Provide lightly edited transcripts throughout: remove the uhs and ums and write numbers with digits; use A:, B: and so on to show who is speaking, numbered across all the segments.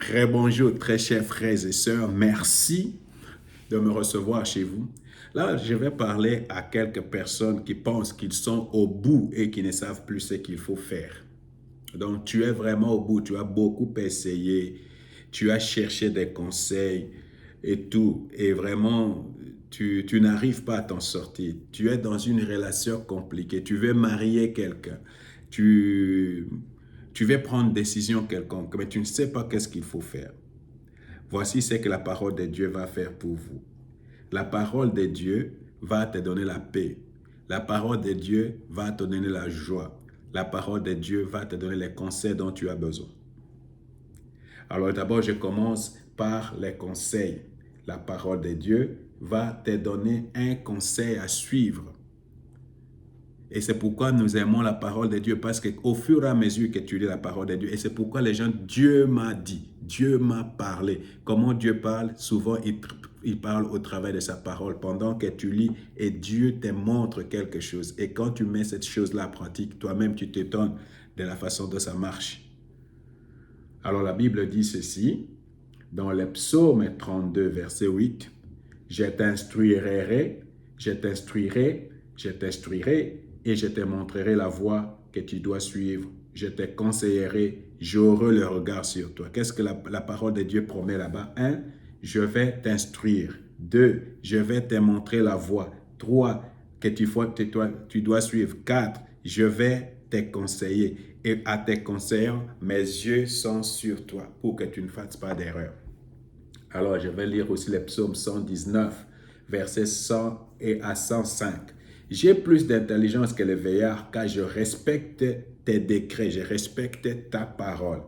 A: Très bonjour, très chers frères et sœurs. Merci de me recevoir chez vous. Là, je vais parler à quelques personnes qui pensent qu'ils sont au bout et qui ne savent plus ce qu'il faut faire. Donc, tu es vraiment au bout. Tu as beaucoup essayé. Tu as cherché des conseils et tout. Et vraiment, tu n'arrives pas à t'en sortir. Tu es dans une relation compliquée. Tu veux marier quelqu'un. Tu, tu veux prendre une décision quelconque, mais tu ne sais pas qu'est-ce qu'il faut faire. Voici ce que la parole de Dieu va faire pour vous. La parole de Dieu va te donner la paix. La parole de Dieu va te donner la joie. La parole de Dieu va te donner les conseils dont tu as besoin. Alors d'abord, je commence par les conseils. La parole de Dieu va te donner un conseil à suivre. Et c'est pourquoi nous aimons la parole de Dieu, parce qu'au fur et à mesure que tu lis la parole de Dieu, et c'est pourquoi les gens, Dieu m'a dit, Dieu m'a parlé. Comment Dieu parle? Souvent, il parle au travers de sa parole pendant que tu lis et Dieu te montre quelque chose. Et quand tu mets cette chose-là en pratique, toi-même, tu t'étonnes de la façon dont ça marche. Alors la Bible dit ceci, dans le psaume 32, verset 8, « Je t'instruirai, je t'instruirai, je t'instruirai, et je te montrerai la voie que tu dois suivre. Je te conseillerai, j'aurai le regard sur toi. » Qu'est-ce que la parole de Dieu promet là-bas? 1. Je vais t'instruire. 2. Je vais te montrer la voie. 3. Que tu dois suivre. 4. Je vais te conseiller. Et à tes conseillants, mes yeux sont sur toi pour que tu ne fasses pas d'erreur. Alors, je vais lire aussi le psaume 119, versets 100 et à 105. J'ai plus d'intelligence que les veillards, car je respecte tes décrets, je respecte ta parole.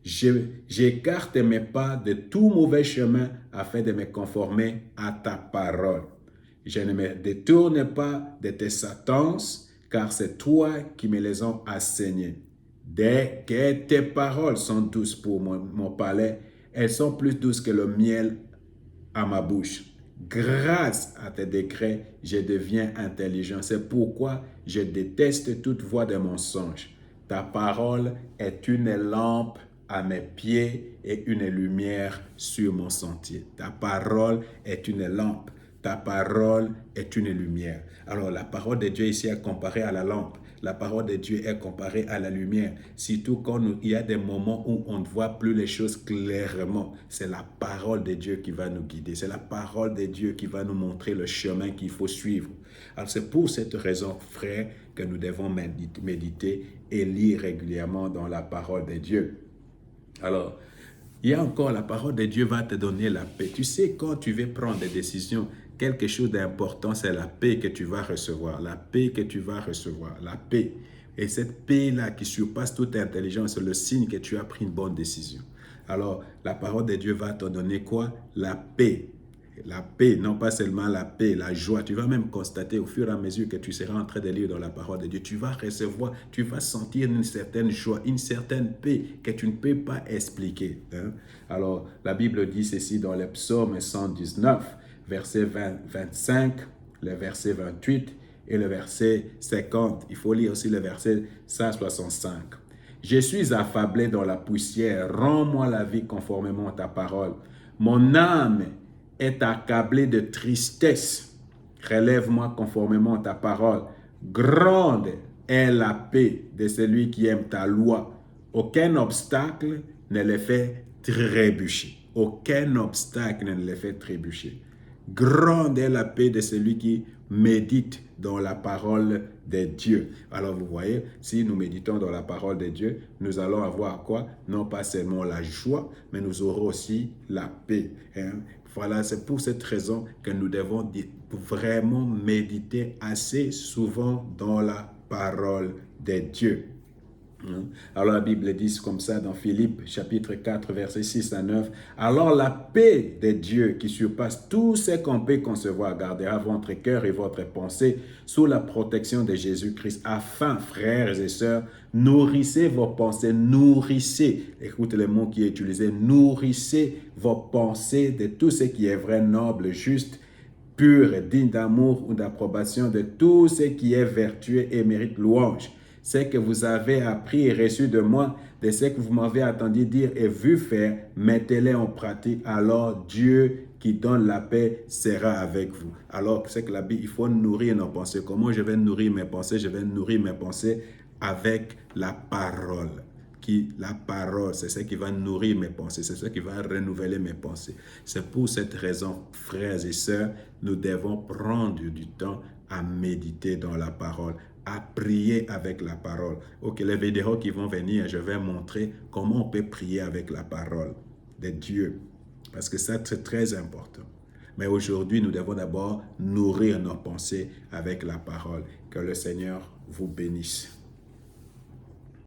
A: J'écarte mes pas de tout mauvais chemin afin de me conformer à ta parole. Je ne me détourne pas de tes sentences, car c'est toi qui me les as enseignées. Dès que tes paroles sont douces pour mon palais, elles sont plus douces que le miel à ma bouche. Grâce à tes décrets, je deviens intelligent. C'est pourquoi je déteste toute voie de mensonge. Ta parole est une lampe à mes pieds et une lumière sur mon sentier. Ta parole est une lampe. Ta parole est une lumière. Alors la parole de Dieu ici est comparée à la lampe. La parole de Dieu est comparée à la lumière. Surtout quand il y a des moments où on ne voit plus les choses clairement. C'est la parole de Dieu qui va nous guider. C'est la parole de Dieu qui va nous montrer le chemin qu'il faut suivre. Alors c'est pour cette raison, frère, que nous devons méditer et lire régulièrement dans la parole de Dieu. Alors, il y a encore, la parole de Dieu va te donner la paix. Tu sais, quand tu veux prendre des décisions, quelque chose d'important, c'est la paix que tu vas recevoir. La paix que tu vas recevoir. La paix. Et cette paix-là qui surpasse toute intelligence, c'est le signe que tu as pris une bonne décision. Alors, la parole de Dieu va te donner quoi? La paix. La paix, non pas seulement la paix, la joie. Tu vas même constater au fur et à mesure que tu seras en train de lire dans la parole de Dieu, tu vas recevoir, tu vas sentir une certaine joie, une certaine paix que tu ne peux pas expliquer. Hein? Alors, la Bible dit ceci dans le psaume 119, verset 25, le verset 28 et le verset 50. Il faut lire aussi le verset 165. Je suis affablé dans la poussière, rends-moi la vie conformément à ta parole. Mon âme est accablé de tristesse. Relève-moi conformément à ta parole. Grande est la paix de celui qui aime ta loi. Aucun obstacle ne les fait trébucher. Aucun obstacle ne les fait trébucher. Grande est la paix de celui qui médite dans la parole de Dieu. Alors vous voyez, si nous méditons dans la parole de Dieu, nous allons avoir quoi? Non pas seulement la joie, mais nous aurons aussi la paix. Hein? Voilà, c'est pour cette raison que nous devons vraiment méditer assez souvent dans la parole de Dieu. Alors la Bible dit comme ça dans Philippiens chapitre 4 verset 6 à 9. Alors la paix de Dieu qui surpasse tout ce qu'on peut concevoir gardera votre cœur et votre pensée sous la protection de Jésus-Christ afin, frères et sœurs, nourrissez vos pensées, nourrissez, écoutez le mot qui est utilisé, nourrissez vos pensées de tout ce qui est vrai, noble, juste, pur, digne d'amour ou d'approbation, de tout ce qui est vertueux et mérite louange. Ce que vous avez appris et reçu de moi, de ce que vous m'avez entendu dire et vu faire, mettez-les en pratique. Alors Dieu qui donne la paix sera avec vous. Alors, c'est que la Bible, il faut nourrir nos pensées. Comment je vais nourrir mes pensées? Je vais nourrir mes pensées avec la parole. La parole, c'est ce qui va nourrir mes pensées, c'est ce qui va renouveler mes pensées. C'est pour cette raison, frères et sœurs, nous devons prendre du temps à méditer dans la parole, à prier avec la parole. Ok, les vidéos qui vont venir, je vais montrer comment on peut prier avec la parole de Dieu, parce que ça, c'est très important. Mais aujourd'hui, nous devons d'abord nourrir nos pensées avec la parole. Que le Seigneur vous bénisse.